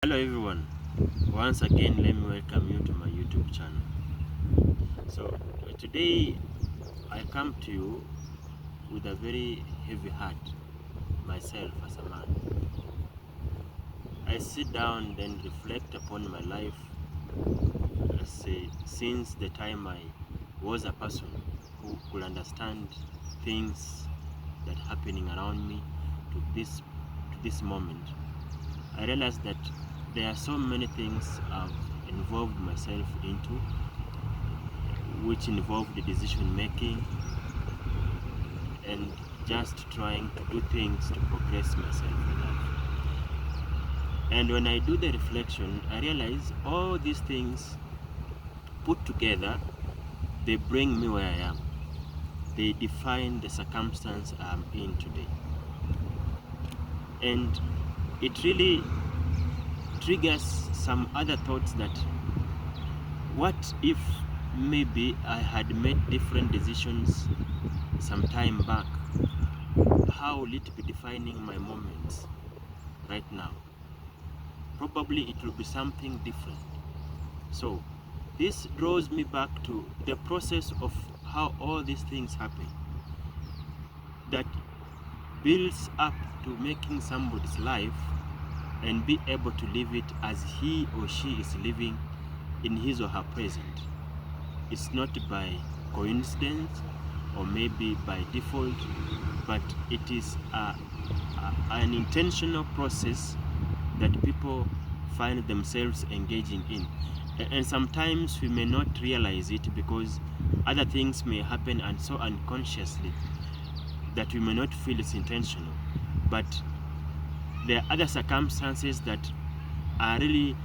Hello everyone, once again let me welcome you to my YouTube channel. Today I come to you with a very heavy heart, myself as a man. I sit down and reflect upon my life since the time I was a person who could understand things that happening around me to this moment. I realized that there are so many things I've involved myself into, which involved the decision making and just trying to do things to progress myself in life. And when I do the reflection, I realize all these things put together, they bring me where I am. They define the circumstance I'm in today. And it really triggers some other thoughts that what if maybe I had made different decisions some time back? How will it be defining my moments right now? Probably it will be something different. So this draws me back to the process of how all these things happen that builds up to making somebody's life and be able to live it as he or she is living in his or her present. It's not by coincidence or maybe by default, but it is an intentional process that people find themselves engaging in. And sometimes we may not realize it because other things may happen and so unconsciously that we may not feel it's intentional. But there are other circumstances that are really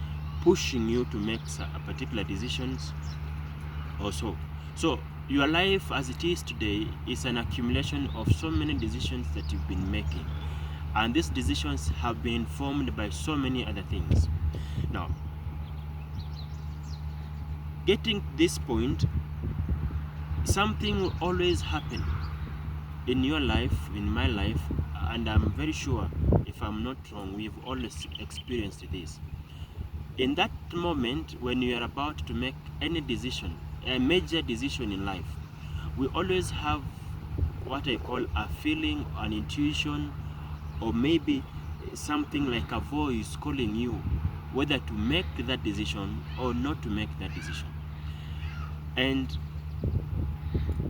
pushing you to make a particular decisions or so. So your life as it is today is an accumulation of so many decisions that you've been making. And these decisions have been informed by so many other things. Now, getting to this point, something will always happen in your life, in my life, and I'm very sure, if I'm not wrong, we've always experienced this. In that moment, when you are about to make any decision, a major decision in life, we always have what I call a feeling, an intuition, or maybe something like a voice calling you whether to make that decision or not to make that decision. And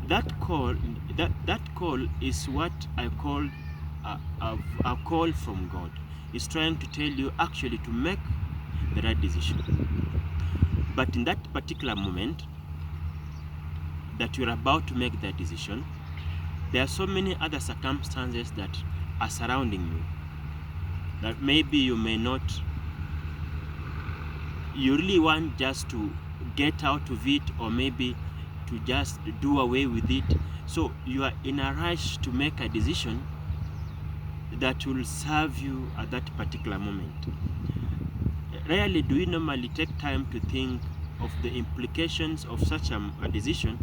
that call is what I call a call from God. It's trying to tell you actually to make the right decision. But in that particular moment that you're about to make that decision, there are so many other circumstances that are surrounding you that maybe you may not, you really want just to get out of it, or maybe to just do away with it. So you are in a rush to make a decision that will serve you at that particular moment. Rarely do we normally take time to think of the implications of such a decision,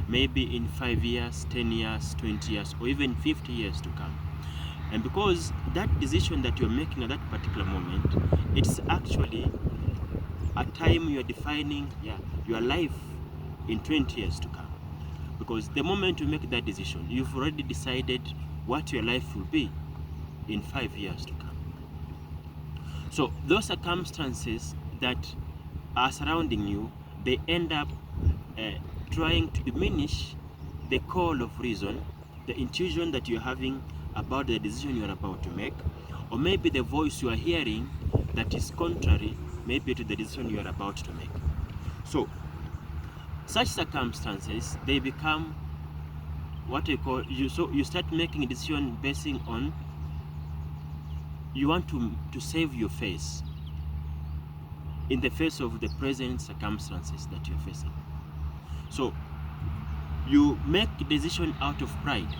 maybe in 5 years, 10 years, 20 years, or even 50 years to come. And because that decision that you're making at that particular moment, it's actually a time you're defining your life in 20 years to come. Because the moment you make that decision, you've already decided what your life will be in 5 years to come. So those circumstances that are surrounding you, they end up trying to diminish the call of reason, the intuition that you're having about the decision you're about to make, or maybe the voice you are hearing that is contrary maybe to the decision you are about to make. So such circumstances, they become what I call you. So you start making a decision basing on, you want to save your face in the face of the present circumstances that you're facing. So you make a decision out of pride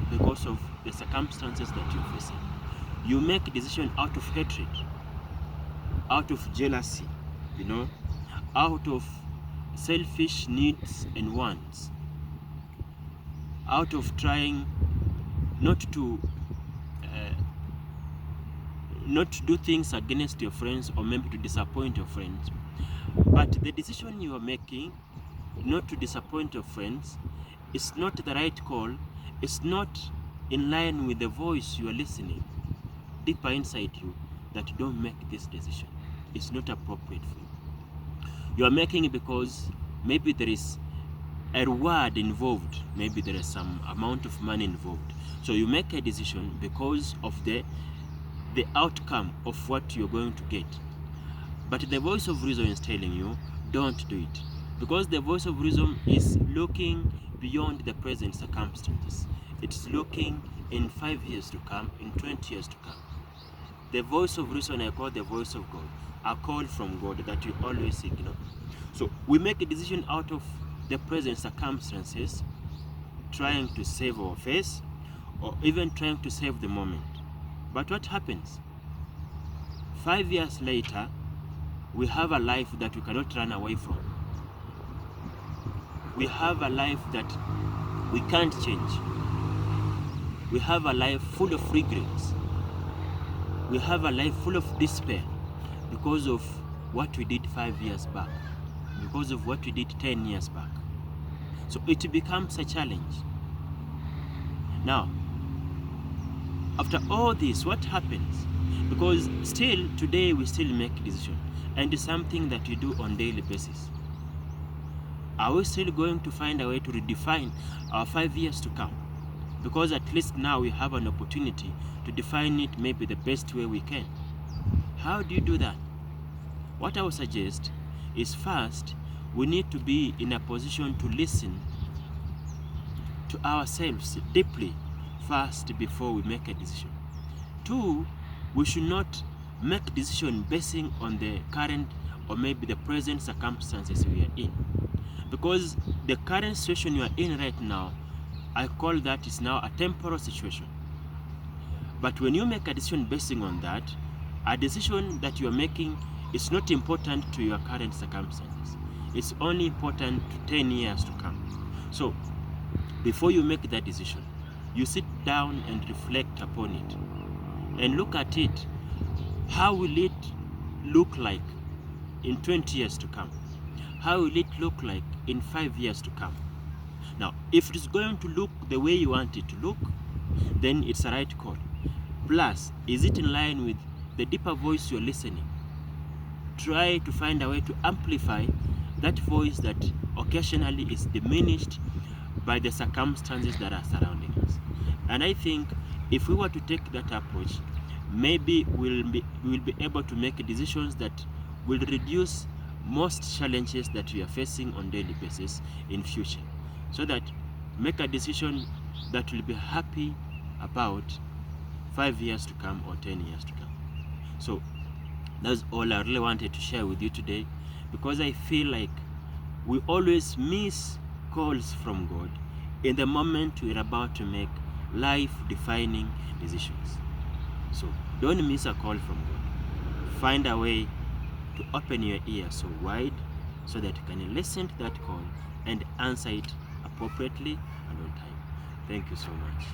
because of the circumstances that you're facing. You make a decision out of hatred, out of jealousy, out of selfish needs and wants, out of trying not to not to do things against your friends or maybe to disappoint your friends, but the decision you are making not to disappoint your friends is not the right call, it's not in line with the voice you are listening deeper inside you, that don't make this decision. It's not appropriate for you. You are making it because maybe there is a reward involved, maybe there is some amount of money involved. So you make a decision because of the outcome of what you're going to get. But the voice of reason is telling you, don't do it. Because the voice of reason is looking beyond the present circumstances. It's looking in 5 years to come, in 20 years to come. The voice of reason I call the voice of God, a call from God that you always ignore. So we make a decision out of the present circumstances, trying to save our face or even trying to save the moment. But what happens? 5 years later, we have a life that we cannot run away from. We have a life that we can't change. We have a life full of regrets. We have a life full of despair because of what we did 5 years back, because of what we did 10 years back. So it becomes a challenge. Now, after all this, what happens? Because still today we still make decisions, and it's something that we do on a daily basis. Are we still going to find a way to redefine our 5 years to come? Because at least now we have an opportunity to define it maybe the best way we can. How do you do that? What I would suggest is, first, we need to be in a position to listen to ourselves deeply first before we make a decision. 2, we should not make decision basing on the current or maybe the present circumstances we are in. Because the current situation you are in right now, I call that is now a temporal situation. But when you make a decision basing on that, a decision that you are making is not important to your current circumstances. It's only important to 10 years to come. So before you make that decision, you sit down and reflect upon it and look at it. How will it look like in 20 years to come? How will it look like in 5 years to come? Now, if it is going to look the way you want it to look, then it's a right call. Plus, is it in line with the deeper voice you're listening? Try to find a way to amplify that voice that occasionally is diminished by the circumstances that are surrounding us. And I think if we were to take that approach, maybe we'll be able to make decisions that will reduce most challenges that we are facing on a daily basis in future, so that make a decision that will be happy about 5 years to come or 10 years to come. So that's all I really wanted to share with you today, because I feel like we always miss calls from God in the moment we're about to make life-defining decisions. So don't miss a call from God. Find a way to open your ears so wide so that you can listen to that call and answer it appropriately and on time. Thank you so much.